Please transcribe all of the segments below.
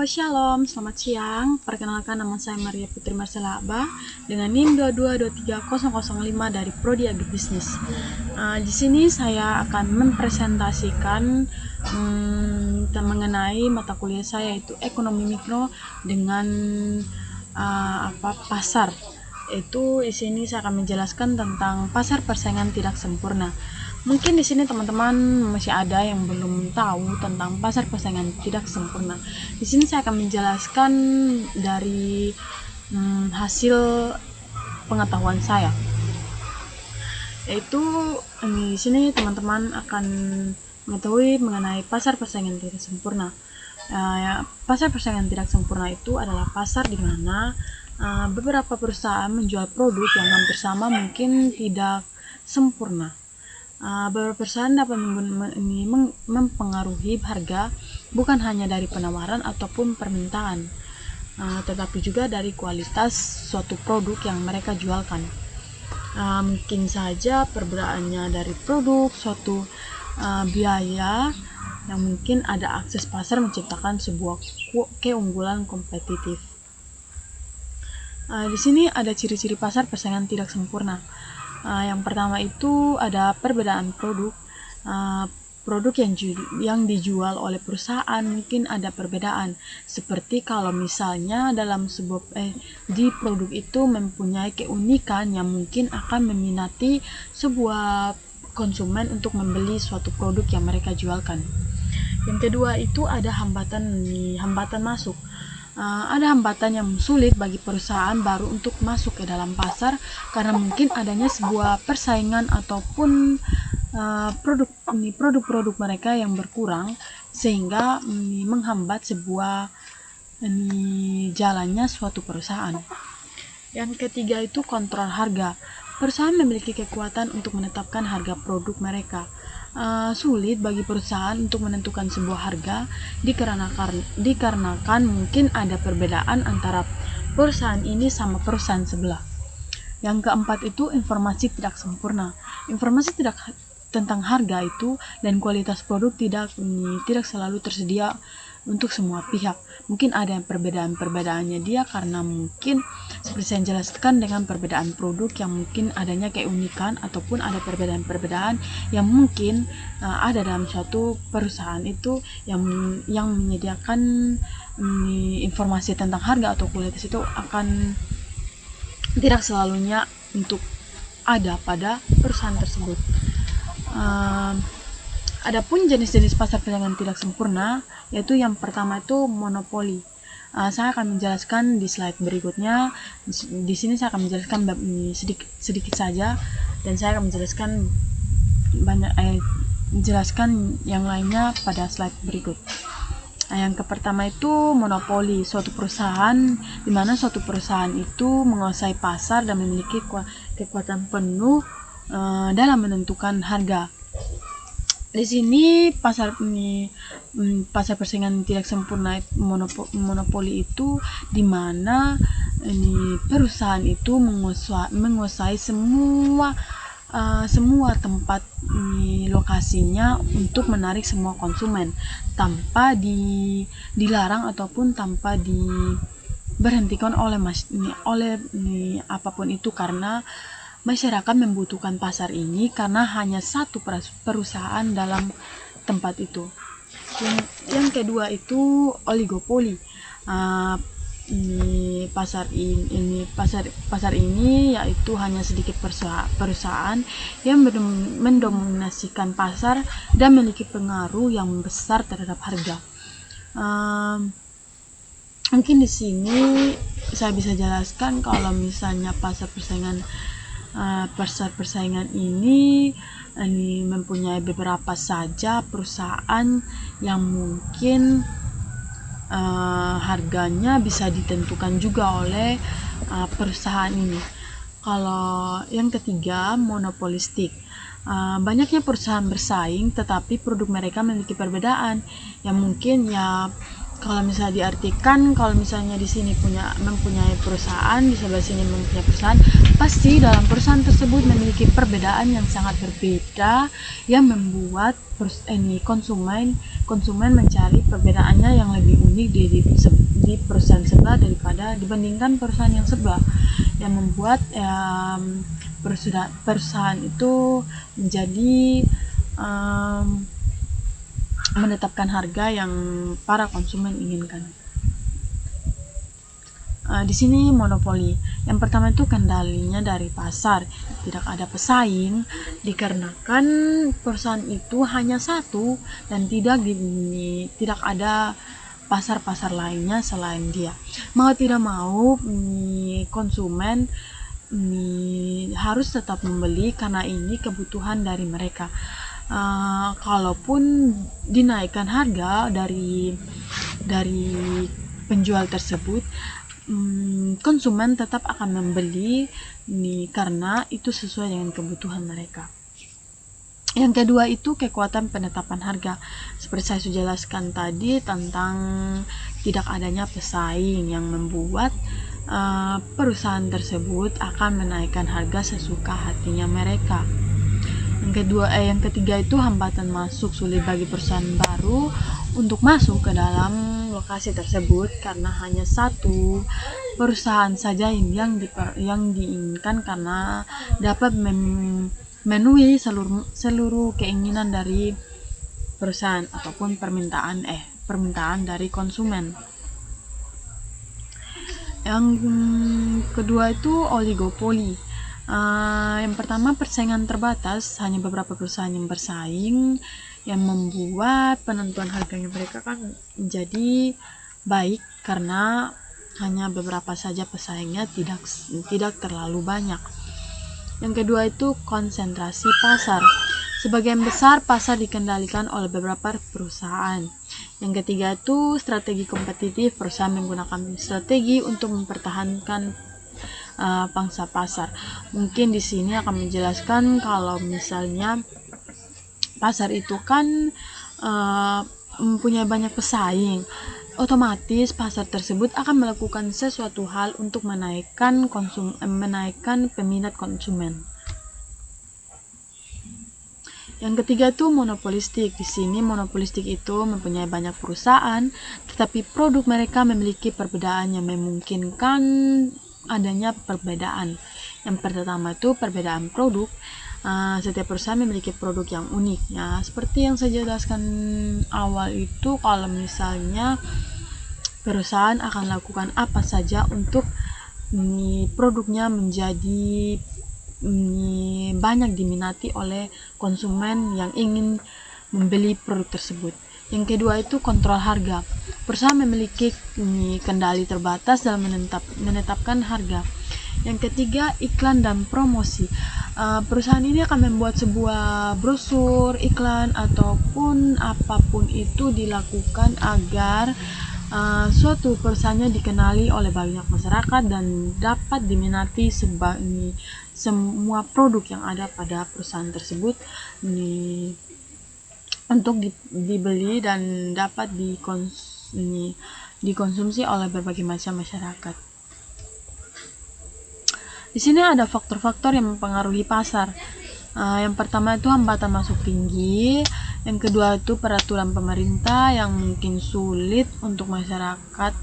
Shalom, selamat siang. Perkenalkan, nama saya Maria Putri Marcella Abah dengan NIM 2223005 dari Prodi Agribisnis. Di sini saya akan mempresentasikan mengenai mata kuliah saya, yaitu Ekonomi Mikro dengan pasar. Itu di sini saya akan menjelaskan tentang pasar persaingan tidak sempurna. Mungkin di sini teman-teman masih ada yang belum tahu tentang pasar persaingan tidak sempurna. Di sini saya akan menjelaskan dari hasil pengetahuan saya. Yaitu di sini teman-teman akan mengetahui mengenai pasar persaingan tidak sempurna. Pasar persaingan tidak sempurna itu adalah pasar di mana beberapa perusahaan menjual produk yang hampir sama mungkin tidak sempurna. Beberapa perusahaan dapat mempengaruhi harga bukan hanya dari penawaran ataupun permintaan, tetapi juga dari kualitas suatu produk yang mereka jualkan. Mungkin saja perbedaannya dari produk, suatu biaya yang mungkin ada akses pasar menciptakan sebuah keunggulan kompetitif. Di sini ada ciri-ciri pasar persaingan tidak sempurna. Yang pertama itu ada perbedaan produk. Produk yang dijual oleh perusahaan mungkin ada perbedaan. Seperti kalau misalnya dalam di produk itu mempunyai keunikan yang mungkin akan meminati sebuah konsumen untuk membeli suatu produk yang mereka jualkan. Yang kedua itu ada hambatan masuk. Ada hambatan yang sulit bagi perusahaan baru untuk masuk ke dalam pasar karena mungkin adanya sebuah persaingan ataupun produk-produk mereka yang berkurang sehingga menghambat sebuah jalannya suatu perusahaan. Yang ketiga itu kontrol harga. Perusahaan memiliki kekuatan untuk menetapkan harga produk mereka. Sulit bagi perusahaan untuk menentukan sebuah harga dikarenakan mungkin ada perbedaan antara perusahaan ini sama perusahaan sebelah. Yang keempat itu informasi tidak sempurna. Informasi tentang harga itu dan kualitas produk tidak selalu tersedia untuk semua pihak. Mungkin ada yang perbedaannya dia karena mungkin seperti saya jelaskan dengan perbedaan produk yang mungkin adanya keunikan ataupun ada perbedaan yang mungkin ada dalam suatu perusahaan itu yang menyediakan informasi tentang harga atau kualitas itu akan tidak selalunya untuk ada pada perusahaan tersebut. Adapun jenis-jenis pasar persaingan tidak sempurna, yaitu yang pertama itu monopoli. Saya akan menjelaskan di slide berikutnya. Di sini saya akan menjelaskan sedikit saja, dan saya akan menjelaskan yang lainnya pada slide berikut. Yang pertama itu monopoli, suatu perusahaan di mana suatu perusahaan itu menguasai pasar dan memiliki kekuatan penuh dalam menentukan harga. Di sini pasar persaingan tidak sempurna monopoli itu di mana perusahaan itu menguasai semua tempat lokasinya untuk menarik semua konsumen tanpa dilarang ataupun tanpa diberhentikan oleh apapun itu, karena masyarakat membutuhkan pasar ini karena hanya satu perusahaan dalam tempat itu. Yang kedua itu oligopoli. Pasar ini yaitu hanya sedikit perusahaan yang mendominasikan pasar dan memiliki pengaruh yang besar terhadap harga. Mungkin di sini saya bisa jelaskan kalau misalnya pasar persaingan ini mempunyai beberapa saja perusahaan yang mungkin harganya bisa ditentukan juga oleh perusahaan ini. Kalau yang ketiga monopolistik. Banyaknya perusahaan bersaing tetapi produk mereka memiliki perbedaan yang mungkin kalau misalnya diartikan, kalau misalnya di sini mempunyai perusahaan, di sebelah sini mempunyai perusahaan, pasti dalam perusahaan tersebut memiliki perbedaan yang sangat berbeda yang membuat konsumen mencari perbedaannya yang lebih unik di perusahaan sebelah dibandingkan perusahaan yang sebelah, yang membuat perusahaan itu menjadi menetapkan harga yang para konsumen inginkan. Di sini monopoli. Yang pertama itu kendalinya dari pasar, tidak ada pesaing dikarenakan perusahaan itu hanya satu dan tidak ada pasar-pasar lainnya selain dia. Mau tidak mau konsumen harus tetap membeli karena ini kebutuhan dari mereka. Kalaupun dinaikkan harga dari penjual tersebut, konsumen tetap akan membeli karena itu sesuai dengan kebutuhan mereka. Yang kedua itu kekuatan penetapan harga. Seperti saya sudah jelaskan tadi tentang tidak adanya pesaing yang membuat perusahaan tersebut akan menaikkan harga sesuka hatinya mereka. Yang ketiga itu hambatan masuk. Sulit bagi perusahaan baru untuk masuk ke dalam lokasi tersebut karena hanya satu perusahaan saja yang diinginkan karena dapat memenuhi seluruh keinginan dari perusahaan ataupun permintaan dari konsumen. Yang kedua itu oligopoli. Yang pertama persaingan terbatas, hanya beberapa perusahaan yang bersaing yang membuat penentuan harganya mereka kan menjadi baik karena hanya beberapa saja pesaingnya, tidak terlalu banyak. Yang kedua itu konsentrasi pasar. Sebagian besar pasar dikendalikan oleh beberapa perusahaan. Yang ketiga itu strategi kompetitif. Perusahaan menggunakan strategi untuk mempertahankan pangsa pasar. Mungkin di sini akan menjelaskan kalau misalnya pasar itu kan mempunyai banyak pesaing, otomatis pasar tersebut akan melakukan sesuatu hal untuk menaikkan peminat konsumen. Yang ketiga itu monopolistik. Di sini monopolistik itu mempunyai banyak perusahaan, tetapi produk mereka memiliki perbedaan yang memungkinkan adanya perbedaan. Yang pertama itu perbedaan produk. Setiap perusahaan memiliki produk yang unik. Ya, seperti yang saya jelaskan awal itu, kalau misalnya perusahaan akan lakukan apa saja untuk produknya menjadi banyak diminati oleh konsumen yang ingin membeli produk tersebut. Yang kedua itu kontrol harga. Perusahaan memiliki kendali terbatas dalam menetapkan harga. Yang ketiga iklan dan promosi. Perusahaan ini akan membuat sebuah brosur, iklan ataupun apapun itu dilakukan agar suatu perusahaannya dikenali oleh banyak masyarakat dan dapat diminati semua produk yang ada pada perusahaan tersebut untuk dibeli dan dapat dikonsumsi oleh berbagai macam masyarakat. Di sini ada faktor-faktor yang mempengaruhi pasar. Yang pertama itu hambatan masuk tinggi. Yang kedua itu peraturan pemerintah yang mungkin sulit untuk masyarakat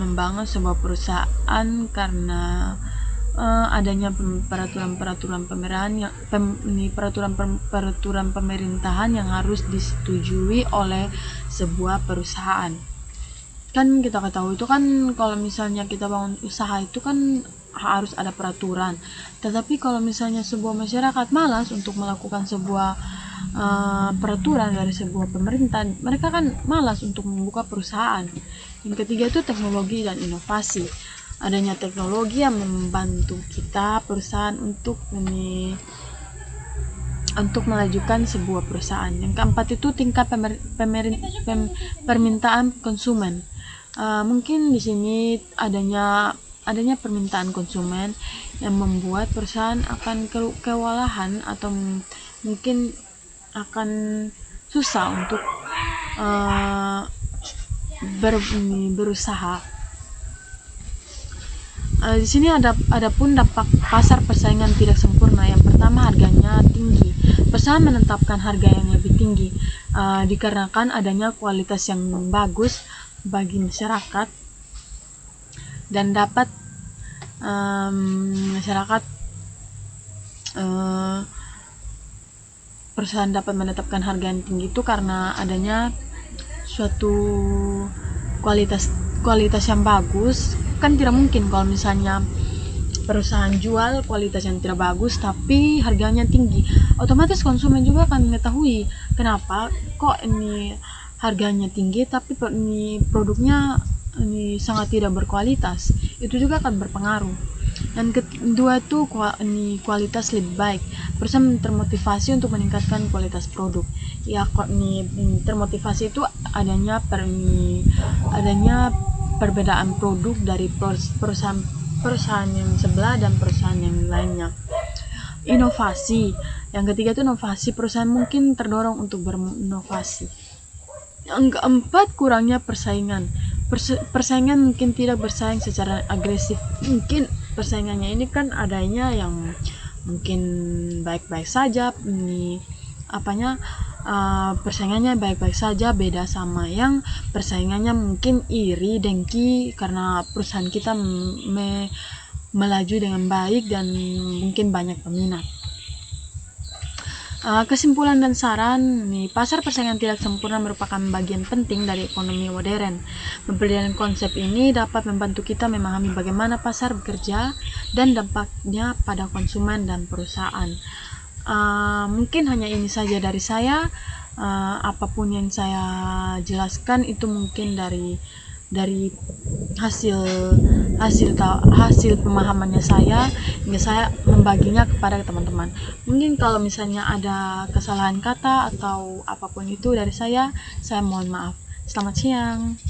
membangun sebuah perusahaan karena adanya peraturan pemerintahan yang harus disetujui oleh sebuah perusahaan. Kan kita ketahui itu kan kalau misalnya kita bangun usaha itu kan harus ada peraturan. Tetapi kalau misalnya sebuah masyarakat malas untuk melakukan sebuah peraturan dari sebuah pemerintah, mereka kan malas untuk membuka perusahaan. Yang ketiga itu teknologi dan inovasi. Adanya teknologi yang membantu kita perusahaan untuk melajukan sebuah perusahaan. Yang keempat itu tingkat permintaan konsumen. Mungkin di sini adanya permintaan konsumen yang membuat perusahaan akan kewalahan atau mungkin akan susah untuk berusaha. Di sini ada pun dampak pasar persaingan tidak sempurna. Yang pertama harganya tinggi. Perusahaan menetapkan harga yang lebih tinggi dikarenakan adanya kualitas yang bagus bagi masyarakat dan dapat masyarakat perusahaan dapat menetapkan harga yang tinggi itu karena adanya suatu kualitas yang bagus. Kan tidak mungkin kalau misalnya perusahaan jual kualitas yang tidak bagus tapi harganya tinggi, otomatis konsumen juga akan mengetahui kenapa kok ini harganya tinggi tapi ini produknya ini sangat tidak berkualitas. Itu juga akan berpengaruh. Dan kedua itu kualitas lebih baik. Perusahaan termotivasi untuk meningkatkan kualitas produk. Ya kok ini termotivasi itu adanya perbedaan produk dari perusahaan yang sebelah dan perusahaan yang lainnya. Inovasi. Yang ketiga itu inovasi. Perusahaan mungkin terdorong untuk berinovasi. Yang keempat, kurangnya persaingan. Persaingan mungkin tidak bersaing secara agresif. Mungkin persaingannya ini kan adanya yang mungkin baik-baik saja, persaingannya baik-baik saja, beda sama yang persaingannya mungkin iri, dengki karena perusahaan kita melaju dengan baik dan mungkin banyak peminat. Kesimpulan dan saran, pasar persaingan tidak sempurna merupakan bagian penting dari ekonomi modern. Pembelajaran konsep ini dapat membantu kita memahami bagaimana pasar bekerja dan dampaknya pada konsumen dan perusahaan. Mungkin hanya ini saja dari saya. Apapun yang saya jelaskan itu mungkin dari hasil pemahamannya saya, hingga saya membaginya kepada teman-teman. Mungkin kalau misalnya ada kesalahan kata atau apapun itu dari saya mohon maaf. Selamat siang.